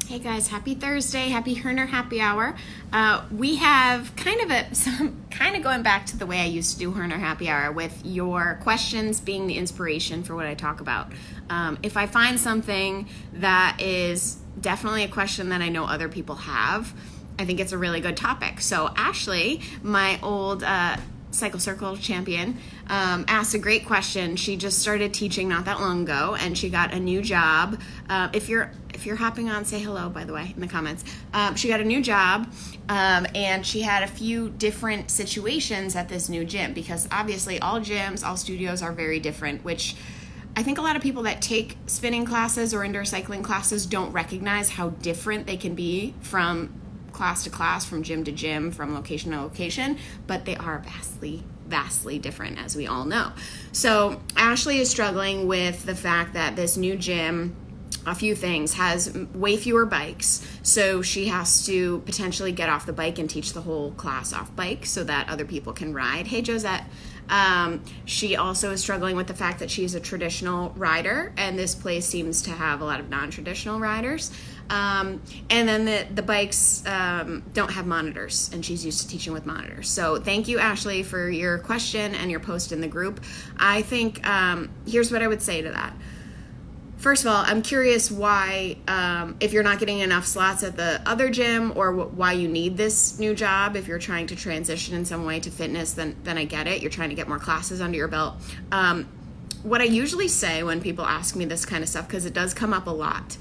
Hey guys, happy Thursday, happy Hoerner happy hour. We have kind of going back to the way I used to do Hoerner happy hour, with your questions being the inspiration for what I talk about. If I find something that is definitely a question that I know other people have, I think it's a really good topic. So Ashley, my old Cycle Circle champion, asked a great question. She just started teaching not that long ago, and she got a new job. If you're hopping on, say hello, by the way, in the comments. She got a new job, and she had a few different situations at this new gym, because obviously all gyms, all studios are very different, which I think a lot of people that take spinning classes or indoor cycling classes don't recognize how different they can be from class to class, from gym to gym, from location to location, but they are vastly different, as we all know. So Ashley is struggling with the fact that this new gym, a few things, has way fewer bikes, so she has to potentially get off the bike and teach the whole class off bike so that other people can ride. Hey Josette. She also is struggling with the fact that she's a traditional rider, and this place seems to have a lot of non-traditional riders. And then the bikes don't have monitors, and she's used to teaching with monitors. So thank you, Ashley, for your question and your post in the group. I think here's what I would say to that. First of all, I'm curious why, if you're not getting enough slots at the other gym, or why you need this new job. If you're trying to transition in some way to fitness, then I get it. You're trying to get more classes under your belt. What I usually say when people ask me this kind of stuff, because it does come up a lot,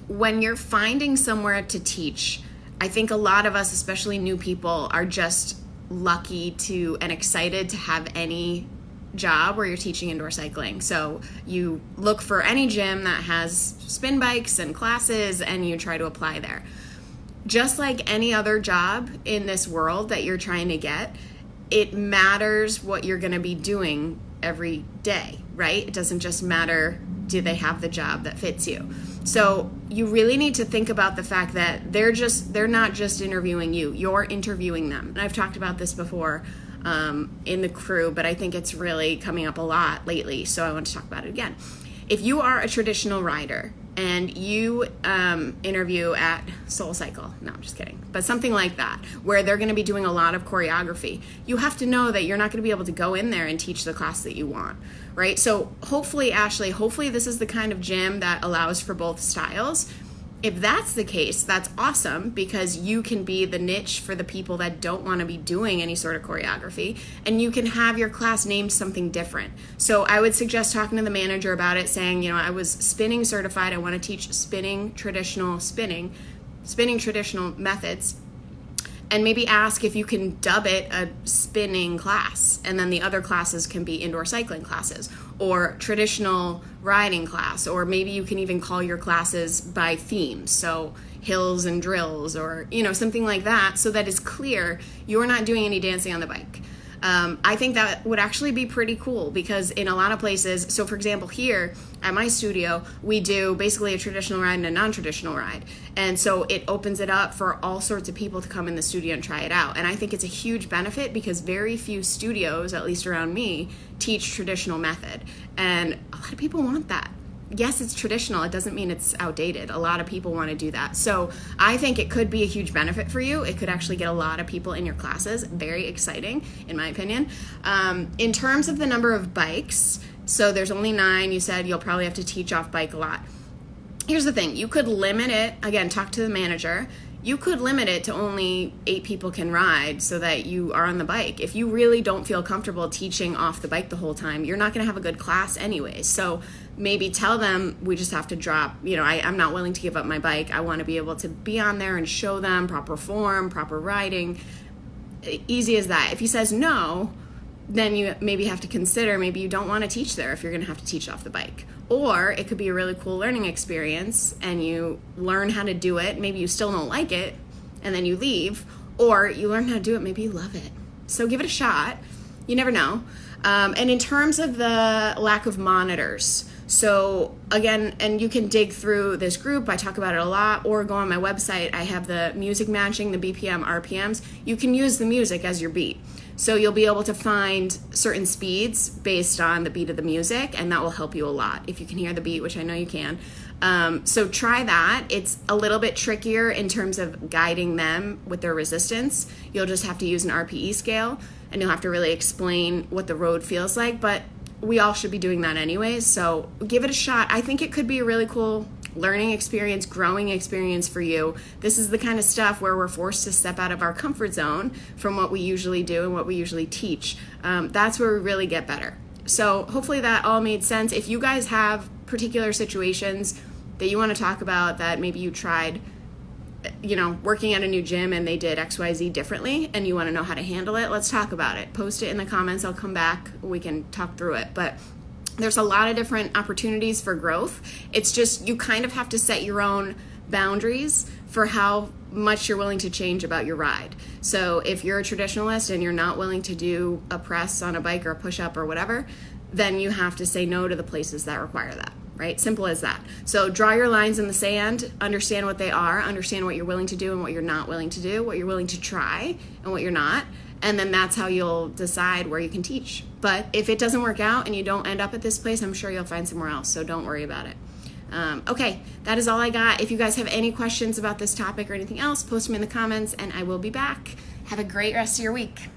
when you're finding somewhere to teach, I think a lot of us, especially new people, are just lucky to and excited to have any job where you're teaching indoor cycling. So you look for any gym that has spin bikes and classes, and you try to apply there. Just like any other job in this world that you're trying to get, it matters what you're going to be doing every day, right? It doesn't just matter, do they have the job that fits you? So you really need to think about the fact that they're not just interviewing you, you're interviewing them. And I've talked about this before in the crew, but I think it's really coming up a lot lately, so I want to talk about it again. If you are a traditional rider and you interview at Soul Cycle, no, I'm just kidding, but something like that, where they're going to be doing a lot of choreography, you have to know that you're not going to be able to go in there and teach the class that you want, right? So hopefully, Ashley, this is the kind of gym that allows for both styles. If that's the case, that's awesome, because you can be the niche for the people that don't want to be doing any sort of choreography, and you can have your class named something different. So I would suggest talking to the manager about it, saying, I was spinning certified, I want to teach spinning traditional methods, and maybe ask if you can dub it a spinning class, and then the other classes can be indoor cycling classes or traditional riding class, or maybe you can even call your classes by themes, so hills and drills, or something like that, so that it's clear you're not doing any dancing on the bike. I think that would actually be pretty cool, because in a lot of places, so for example here at my studio, we do basically a traditional ride and a non-traditional ride, and so it opens it up for all sorts of people to come in the studio and try it out. And I think it's a huge benefit, because very few studios, at least around me, teach traditional method, and a lot of people want that. Yes, it's traditional. It doesn't mean it's outdated. A lot of people want to do that. So I think it could be a huge benefit for you. It could actually get a lot of people in your classes. Very exciting, in my opinion. In terms of the number of bikes, so there's only 9. You said you'll probably have to teach off bike a lot. Here's the thing. You could limit it. Again, talk to the manager. You could limit it to only 8 people can ride, so that you are on the bike. If you really don't feel comfortable teaching off the bike the whole time, you're not going to have a good class anyway. So maybe tell them, we just have to drop, I'm not willing to give up my bike. I want to be able to be on there and show them proper form, proper riding. Easy as that. If he says no, then you maybe have to consider, maybe you don't want to teach there if you're going to have to teach off the bike. Or it could be a really cool learning experience, and you learn how to do it. Maybe you still don't like it, and then you leave. Or you learn how to do it, maybe you love it. So give it a shot. You never know. And in terms of the lack of monitors, so again, and you can dig through this group, I talk about it a lot, or go on my website. I have the music matching, the BPM, RPMs. You can use the music as your beat. So you'll be able to find certain speeds based on the beat of the music, and that will help you a lot. If you can hear the beat, which I know you can, So try that. It's a little bit trickier in terms of guiding them with their resistance. You'll just have to use an RPE scale, and you'll have to really explain what the road feels like, but we all should be doing that anyways, so give it a shot. I think it could be a really cool learning experience, growing experience for you. This is the kind of stuff where we're forced to step out of our comfort zone from what we usually do and what we usually teach. That's where we really get better. So hopefully that all made sense. If you guys have particular situations that you want to talk about, that maybe you tried working at a new gym and they did XYZ differently and you want to know how to handle it, let's talk about it. Post it in the comments. I'll come back. We can talk through it. But there's a lot of different opportunities for growth. It's just you kind of have to set your own boundaries for how much you're willing to change about your ride. So if you're a traditionalist and you're not willing to do a press on a bike or a push-up or whatever, then you have to say no to the places that require that. Right? Simple as that. So draw your lines in the sand, understand what they are, understand what you're willing to do and what you're not willing to do, what you're willing to try and what you're not, and then that's how you'll decide where you can teach. But if it doesn't work out and you don't end up at this place, I'm sure you'll find somewhere else, so don't worry about it. Okay, that is all I got. If you guys have any questions about this topic or anything else, post them in the comments and I will be back. Have a great rest of your week.